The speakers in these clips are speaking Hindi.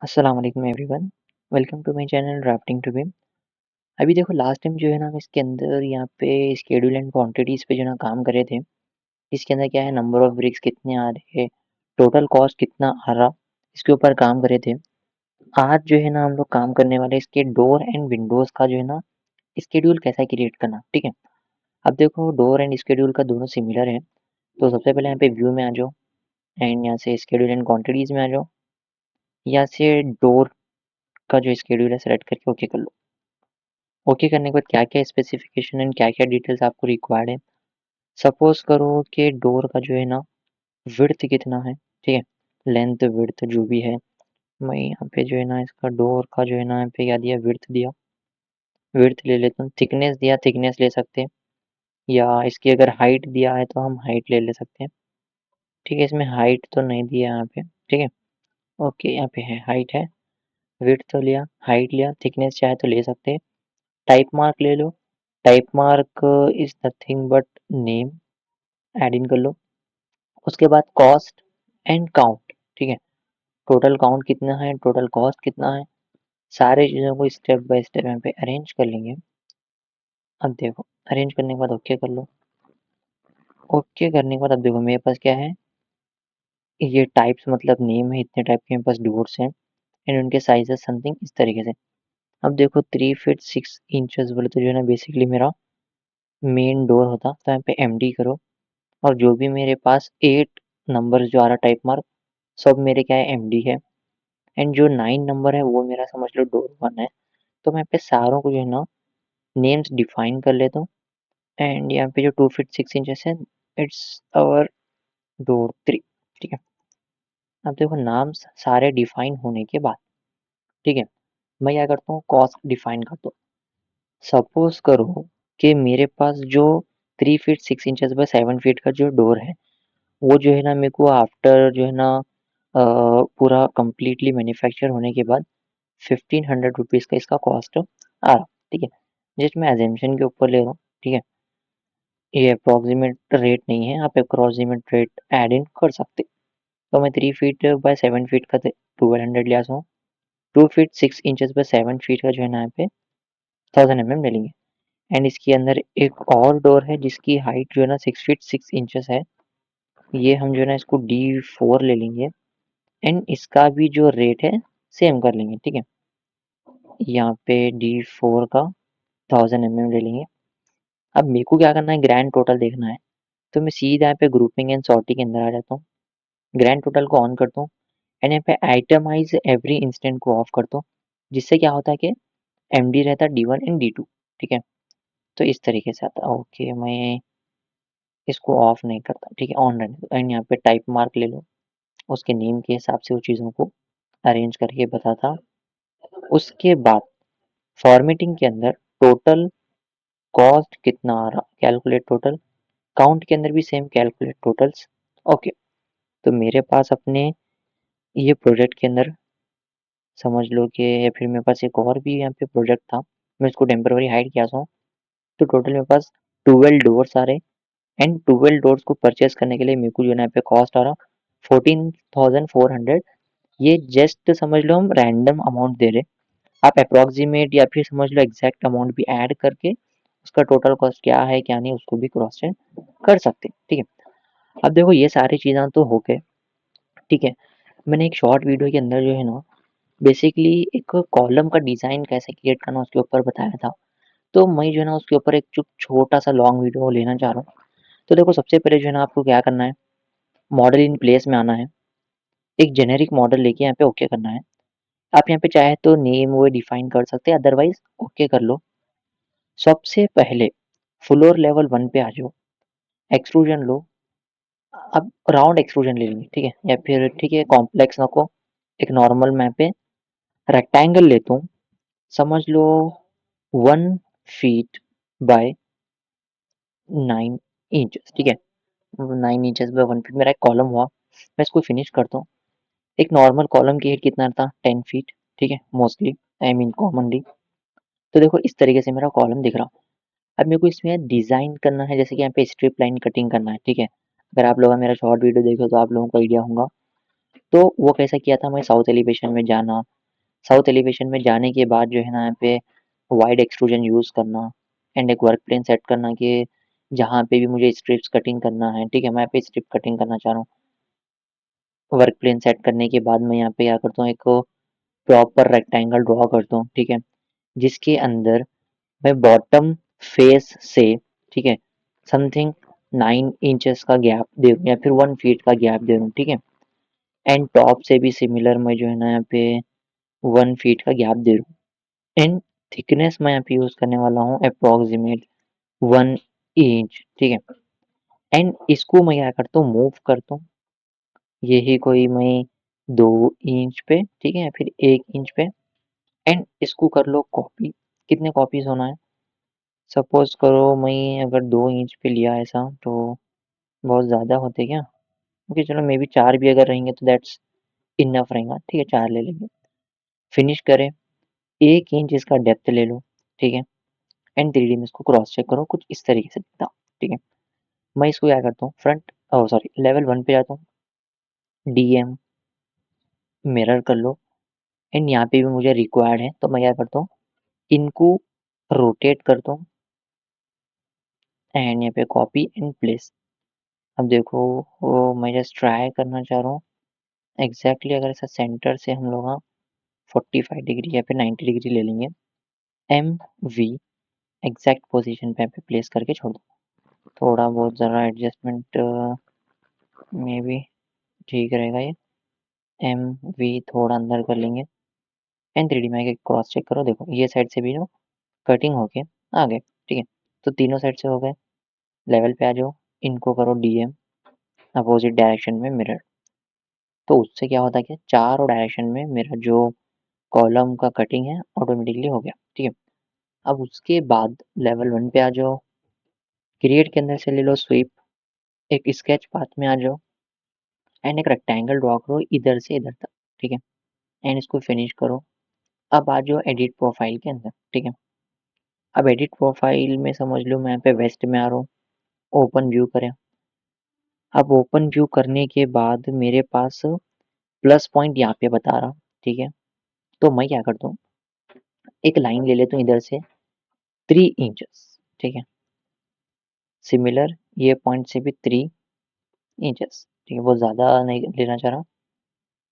अस्सलाम वालेकुम everyone, welcome to my channel drafting to win. अभी देखो लास्ट टाइम जो है ना हम इसके अंदर यहाँ पे शेड्यूल एंड क्वांटिटीज़ पे जो है ना काम कर रहे थे। इसके अंदर क्या है, नंबर ऑफ ब्रिक्स कितने आ रहे, टोटल कॉस्ट कितना आ रहा, इसके ऊपर काम कर रहे थे। आज जो है ना हम लोग काम करने वाले इसके डोर एंड विंडोज़ का जो है ना शेड्यूल कैसा क्रिएट करना, ठीक है। अब देखो डोर एंड शेड्यूल का दोनों सिमिलर है, तो सबसे पहले यहाँ पे व्यू में आ जाओ एंड यहाँ से शेड्यूल एंड क्वांटिटीज़ में आ जाओ। यहाँ से डोर का जो शेड्यूल है सेलेक्ट करके ओके कर लो। ओके करने के बाद क्या-क्या स्पेसिफिकेशन एंड क्या-क्या डिटेल्स आपको रिक्वायर्ड है। सपोज़ करो कि डोर का जो है ना विड्थ कितना है, ठीक है? लेंथ विड्थ जो भी है, मैं यहाँ पे जो है ना इसका डोर का जो है ना यहाँ पे क्या दिया, विड्थ दिया। विड्थ ले लेता हूँ, थिकनेस दिया, थिकनेस ले सकते हैं या इसकी अगर हाइट दिया है तो हम हाइट ले सकते हैं। ठीक है, इसमें हाइट तो नहीं दिया यहाँ पे, ठीक है? ओके, यहाँ पे है हाइट है, विड्थ तो लिया, हाइट लिया, थिकनेस चाहे तो ले सकते हैं। टाइप मार्क ले लो, type mark is nothing but name, add in कर लो। उसके बाद कॉस्ट एंड काउंट, ठीक है? टोटल काउंट कितना है, टोटल कॉस्ट कितना है, सारी चीज़ों को स्टेप बाय स्टेप यहाँ पे अरेंज कर लेंगे। अब देखो अरेंज करने के बाद ओके कर लो। ओके करने के बाद अब देखो मेरे पास क्या है, ये टाइप्स मतलब नेम है, इतने टाइप के मेरे पास डोर्स हैं एंड उनके साइजेस समथिंग इस तरीके से। अब देखो 3 फीट 6 इंचेस बोले तो जो है ना बेसिकली मेरा मेन डोर होता, तो यहाँ पे एमडी करो और जो भी मेरे पास 8 नंबर्स जो आ रहा टाइप मार्क, सब मेरे क्या है एमडी है। एंड जो 9 नंबर है वो मेरा समझ लो डोर 1 है। तो मैं यहाँ पे सारों को जो है ना नेम्स डिफाइन कर लेता हूँ एंड यहाँ पे जो 2 फीट 6 इंचेस है, इट्स आवर डोर 3, ठीक है। अब देखो नाम सारे डिफाइन होने के बाद, ठीक है, मैं क्या करता हूँ कॉस्ट डिफाइन करता हूँ। सपोज करो कि मेरे पास जो 3 फीट 6 इंचेस बाय 7 फीट का जो डोर है, वो जो है ना मेरे को आफ्टर जो है ना पूरा कंप्लीटली मैन्युफैक्चर होने के बाद 1500 रुपीज़ का इसका कॉस्ट आ रहा, ठीक है। जस्ट मैं अजम्पशन के ऊपर ले रहा हूँ, ठीक है। ये अप्रॉक्सिमेट रेट नहीं है, आप अप्रॉक्सिमेट रेट ऐड इन कर सकते। तो मैं 3 फीट बाय 7 फीट का 1200 लिया हूँ, 2 फीट 6 इंचेस बाय 7 फीट का जो है ना यहाँ पे 1000 ले लेंगे। एंड इसके अंदर एक और डोर है जिसकी हाइट जो है ना 6 फीट 6 इंचेस है, ये हम जो है ना इसको D4 ले लेंगे एंड इसका भी जो रेट है सेम कर लेंगे, ठीक है। यहाँ पे D4 का 1000 ले लेंगे। अब मेरे को क्या करना है, ग्रैंड टोटल देखना है, तो मैं सीधा यहाँ पे ग्रुपिंग एंड सॉर्टिंग के अंदर आ जाता हूँ। ग्रैंड टोटल को ऑन करता हूँ एंड यहाँ पे आइटमाइज़ एवरी इंस्टेंट को ऑफ करता हूँ, जिससे क्या होता है कि एमडी रहता है D1 एंड D2, ठीक है। तो इस तरीके से आता है। ओके, मैं इसको ऑफ नहीं करता, ठीक है, ऑन रहने दो एंड यहाँ पे टाइप मार्क ले लो, उसके नेम के हिसाब से वो चीज़ों को अरेंज करके बताता। उसके बाद फॉर्मेटिंग के अंदर टोटल कॉस्ट कितना आ रहा, कैलकुलेट टोटल, काउंट के अंदर भी सेम कैलकुलेट टोटल्स। ओके, तो मेरे पास अपने ये प्रोजेक्ट के अंदर समझ लो कि या फिर मेरे पास एक और भी यहाँ पे प्रोजेक्ट था, मैं इसको टेम्पररी हाइड किया था। तो टोटल मेरे पास 12 डोर्स आ रहे एंड 12 डोर्स को परचेस करने के लिए मेरे को जो है ना यहाँ पे कॉस्ट आ रहा 14,400। ये जस्ट समझ लो हम रैंडम अमाउंट दे रहे, आप अप्रॉक्सीमेट या फिर समझ लो एग्जैक्ट अमाउंट भी ऐड करके उसका टोटल कॉस्ट क्या है क्या नहीं उसको भी क्रॉस चेक कर सकते हैं, ठीक है। अब देखो ये सारी चीज़ें तो हो गए, ठीक है। मैंने एक शॉर्ट वीडियो के अंदर जो है ना बेसिकली एक कॉलम का डिज़ाइन कैसे क्रिएट करना उसके ऊपर बताया था। तो मैं जो है ना उसके ऊपर एक छोटा सा लॉन्ग वीडियो लेना चाह रहा हूँ। तो देखो सबसे पहले जो है ना आपको क्या करना है, मॉडल इन प्लेस में आना है, एक जेनेरिक मॉडल लेके यहाँ पे ओके करना है। आप यहाँ पे चाहे तो नेम वो डिफाइन कर सकते हैं, अदरवाइज ओके कर लो। सबसे पहले फ्लोर लेवल 1 पे आ जाओ, एक्सट्रूजन लो। अब राउंड एक्सट्रूजन ले लेंगे, ठीक है, या फिर ठीक है कॉम्प्लेक्स नको, एक नॉर्मल मैं पे रेक्टेंगल लेता हूँ, समझ लो 1 फीट बाय 9 इंचेस, ठीक है। 9 इंचेस बाय 1 फीट मेरा एक कॉलम हुआ, मैं इसको फिनिश करता हूँ। एक नॉर्मल कॉलम की हाइट कितना था 10 फीट, ठीक है, मोस्टली आई मीन कॉमनली। तो देखो इस तरीके से मेरा कॉलम दिख रहा। अब मेरे को इसमें डिज़ाइन करना है, जैसे कि यहाँ पे स्ट्रिप लाइन कटिंग करना है, ठीक है। अगर आप लोग मेरा शॉर्ट वीडियो देखे तो आप लोगों को आइडिया होगा। तो वो कैसा किया था, मैं साउथ एलिवेशन में जाना, साउथ एलिवेशन में जाने के बाद जो है ना यहाँ पे वाइड एक्सट्रूजन यूज़ करना एंड एक वर्क प्लेन सेट करना कि जहाँ पे भी मुझे स्ट्रिप्स कटिंग करना है, ठीक है, मैं यहाँ पे स्ट्रिप कटिंग करना चाह रहा हूँ। वर्क प्लेन सेट करने के बाद मैं यहाँ पे क्या करता हूँ, एक प्रॉपर रेक्टेंगल ड्रॉ करता हूँ, ठीक है, जिसके अंदर मैं बॉटम फेस से, ठीक है, समथिंग 9 इंचेस का गैप दे दूँ या फिर 1 फीट का गैप दे दूँ, ठीक है, एंड टॉप से भी सिमिलर मैं जो है ना यहाँ पे 1 फीट का गैप दे दूँ एंड थिकनेस मैं यहाँ पे यूज़ करने वाला हूँ अप्रॉक्सिमेट 1 इंच, ठीक है, एंड इसको मैं क्या करता हूँ, मूव करता हूँ, यही कोई मैं 2 इंच पे, ठीक है, या फिर 1 इंच पे एंड इसको कर लो कॉपी। कितने कॉपीज़ होना है? सपोज़ करो मैं अगर 2 इंच पे लिया ऐसा तो बहुत ज़्यादा होते क्या? ओके चलो मे बी 4 भी अगर रहेंगे तो दैट्स इनफ रहेगा, ठीक है, 4 ले लेंगे। फिनिश करें, 1 इंच इसका डेप्थ ले लो, ठीक है, एंड 3D में इसको क्रॉस चेक करो कुछ इस तरीके से दिखता, ठीक है। मैं इसको क्या करता हूँ, फ्रंट सॉरी लेवल 1 पे जाता हूँ, डीएम मिरर कर लो एंड यहाँ पे भी मुझे रिक्वायर्ड है तो मैं क्या करता हूँ, इनको रोटेट करता हूँ एंड यहाँ पे कॉपी एंड प्लेस। अब देखो वो मैं जस्ट ट्राई करना चाह रहा हूँ एग्जैक्टली, अगर ऐसा सेंटर से हम लोग 45 डिग्री या फिर 90 डिग्री ले लेंगे, एम वी एग्जैक्ट पोजीशन पे यहाँ पे प्लेस करके छोड़ दो। थोड़ा बहुत ज़रा एडजस्टमेंट में भी ठीक रहेगा ये, एम वी थोड़ा अंदर कर लेंगे एंड 3D में आके क्रॉस चेक करो, देखो ये साइड से भी जो कटिंग होके आ गए, ठीक है, तो तीनों साइड से हो गए। लेवल पे आ जाओ, इनको करो डीएम अपोजिट डायरेक्शन में मिरर, तो उससे क्या होता है कि चारों डायरेक्शन में मेरा जो कॉलम का कटिंग है ऑटोमेटिकली हो गया, ठीक है। अब उसके बाद लेवल 1 पे आ जाओ, क्रिएट के अंदर से ले लो स्वीप, एक स्केच पाथ में आ जाओ एंड एक रेक्टेंगल ड्रॉ करो इधर से इधर तक, ठीक है, एंड इसको फिनिश करो। अब आ जाओ एडिट प्रोफाइल के अंदर, ठीक है। अब एडिट प्रोफाइल में समझ लो मैं यहाँ पे वेस्ट में आ रहा हूँ, ओपन व्यू करें। अब ओपन व्यू करने के बाद मेरे पास प्लस पॉइंट यहाँ पे बता रहा, ठीक है, तो मैं क्या करता हूँ, एक लाइन ले लेता हूँ इधर से 3 इंचेस, ठीक है, सिमिलर ये पॉइंट से भी 3 इंचेस, ठीक है, बहुत ज़्यादा नहीं लेना चाह रहा।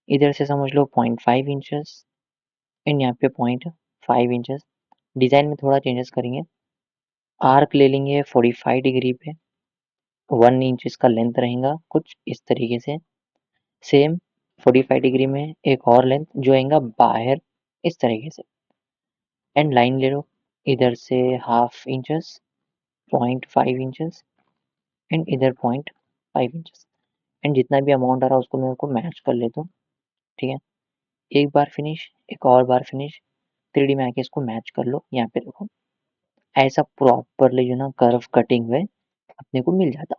इधर से समझ लो 0.5 इंचेस एंड यहाँ पे 0.5 इंचेस। डिज़ाइन में थोड़ा चेंजेस करेंगे, आर्क ले लेंगे 45 डिग्री पे, 1 इंच इसका लेंथ रहेगा कुछ इस तरीके से, सेम 45 डिग्री में एक और लेंथ जो आएगा बाहर इस तरीके से, एंड लाइन ले लो इधर से हाफ इंचेस, 0.5 इंचेस एंड इधर 0.5 इंचेस एंड जितना भी अमाउंट आ रहा है उसको मेरे को मैच कर लेता हूँ, ठीक है। एक बार फिनिश, एक और बार फिनिश, 3D में आके इसको मैच कर लो, यहाँ पे देखो ऐसा प्रॉपरली जो ना कर्व कटिंग में अपने को मिल जाता।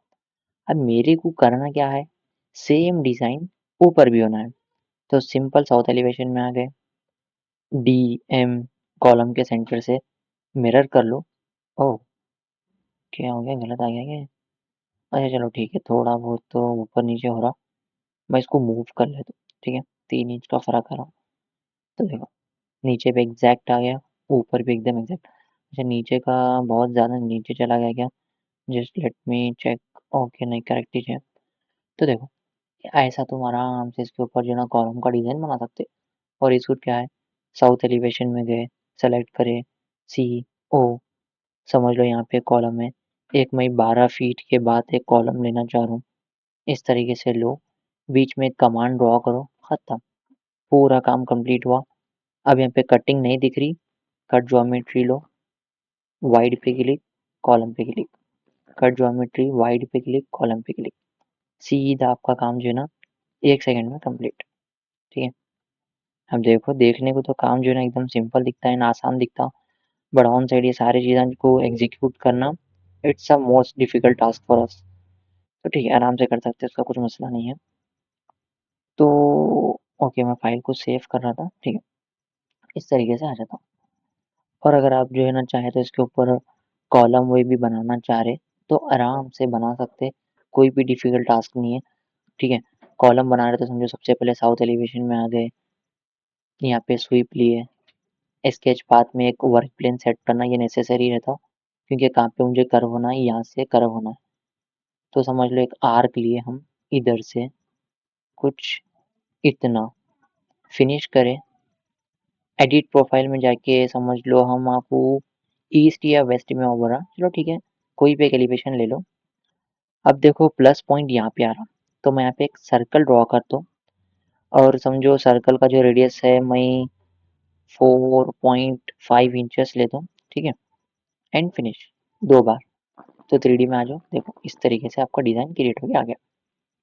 अब मेरे को करना क्या है, सेम डिज़ाइन ऊपर भी होना है, तो सिंपल साउथ एलिवेशन में आ गए, डी एम कॉलम के सेंटर से मिरर कर लो। ओह क्या हो गया, गलत आ गया क्या? अच्छा चलो ठीक है, थोड़ा बहुत तो ऊपर नीचे हो रहा, मैं इसको मूव कर लेता हूँ, ठीक है, 3 इंच का फ़र्क आ रहा, तो देखो नीचे पे एग्जैक्ट आ गया, ऊपर भी एकदम एग्जैक्ट। अच्छा नीचे का बहुत ज़्यादा नीचे चला गया क्या? Just let me check, okay नहीं करेक्ट ही है। तो देखो ऐसा तुम आराम से इसके ऊपर जो ना कॉलम का डिज़ाइन बना सकते हो। और इसको क्या है, साउथ एलिवेशन में गए, सेलेक्ट करे सी ओ, समझ लो यहाँ पे कॉलम है, एक मैं 12 फीट के बाद एक कॉलम लेना चाह रहा हूँ, इस तरीके से लो, बीच में एक कमांड ड्रॉ करो, खत्म, पूरा काम कंप्लीट हुआ। अब यहाँ पे कटिंग नहीं दिख रही, कट ज्योमेट्री लो, वाइड पे क्लिक, कॉलम पे क्लिक, कट ज्योमेट्री, वाइड पे क्लिक, कॉलम पे क्लिक, सीधा आपका काम जो है ना 1 सेकंड में कंप्लीट, ठीक है। अब देखो देखने को तो काम जो है ना एकदम सिंपल दिखता है ना, आसान दिखता, बट ऑन साइड ये सारी चीज़ें को एग्जीक्यूट करना it's a most difficult task for us. तो ठीक है आराम से कर सकते हैं, उसका कुछ मसला नहीं है। तो ओके मैं फाइल को सेव कर रहा था, ठीक है, इस तरीके से आ जाता हूँ। और अगर आप जो है ना चाहे तो इसके ऊपर कॉलम वे भी बनाना चाह रहे तो आराम से बना सकते, कोई भी डिफिकल्ट टास्क नहीं है, ठीक है। कॉलम बना रहे तो समझो सबसे पहले साउथ एलिवेशन में आ गए, यहाँ पे स्वीप लिए, स्केच पाथ में एक वर्क प्लेन सेट करना ये नेसेसरी रहता, क्योंकि कहाँ पे मुझे कर्व होना है, यहाँ से कर्व होना है। तो समझ लो एक आर्क लिए हम इधर से कुछ इतना, फिनिश करें, एडिट प्रोफाइल में जाके समझ लो हम आपको ईस्ट या वेस्ट में हो रहा, चलो ठीक है, कोई भी एक एलिवेशन ले लो। अब देखो प्लस पॉइंट यहाँ पे आ रहा, तो मैं यहाँ पे एक सर्कल ड्रॉ करता हूँ और समझो सर्कल का जो रेडियस है मैं 4.5 इंचेस लेता हूँ, ठीक है, एंड फिनिश 2 बार। तो 3D में आ जाओ, देखो इस तरीके से आपका डिज़ाइन क्रिएट हो गया आ गया।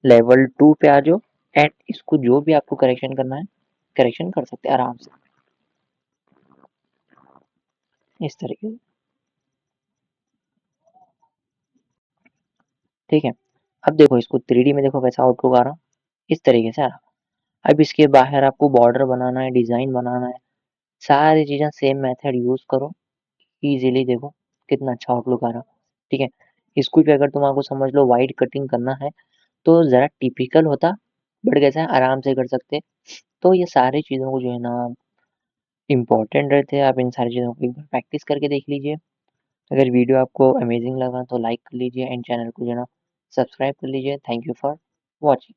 लेवल 2 पे आ जाओ एंड इसको जो भी आपको करेक्शन करना है, करेक्शन कर सकते हैं आराम से, इस तरीके से, ठीक है। अब देखो इसको 3D में देखो कैसा आउटलुक आ रहा, इस तरीके से आ रहा। अब इसके बाहर आपको बॉर्डर बनाना है, डिज़ाइन बनाना है, सारी चीज़ें सेम मेथड यूज़ करो, ईज़िली देखो कितना अच्छा आउटलुक आ रहा, ठीक है। इसको भी अगर तुम आपको समझ लो वाइड कटिंग करना है, तो ज़रा टिपिकल होता, बट कैसा है आराम से कर सकते। तो ये सारी चीज़ों को जो है ना इम्पोर्टेंट रहते हैं, आप इन सारी चीज़ों को एक बार प्रैक्टिस करके देख लीजिए। अगर वीडियो आपको अमेजिंग लगा तो लाइक कर लीजिए एंड चैनल को जो है ना सब्सक्राइब कर लीजिए। Thank you for watching.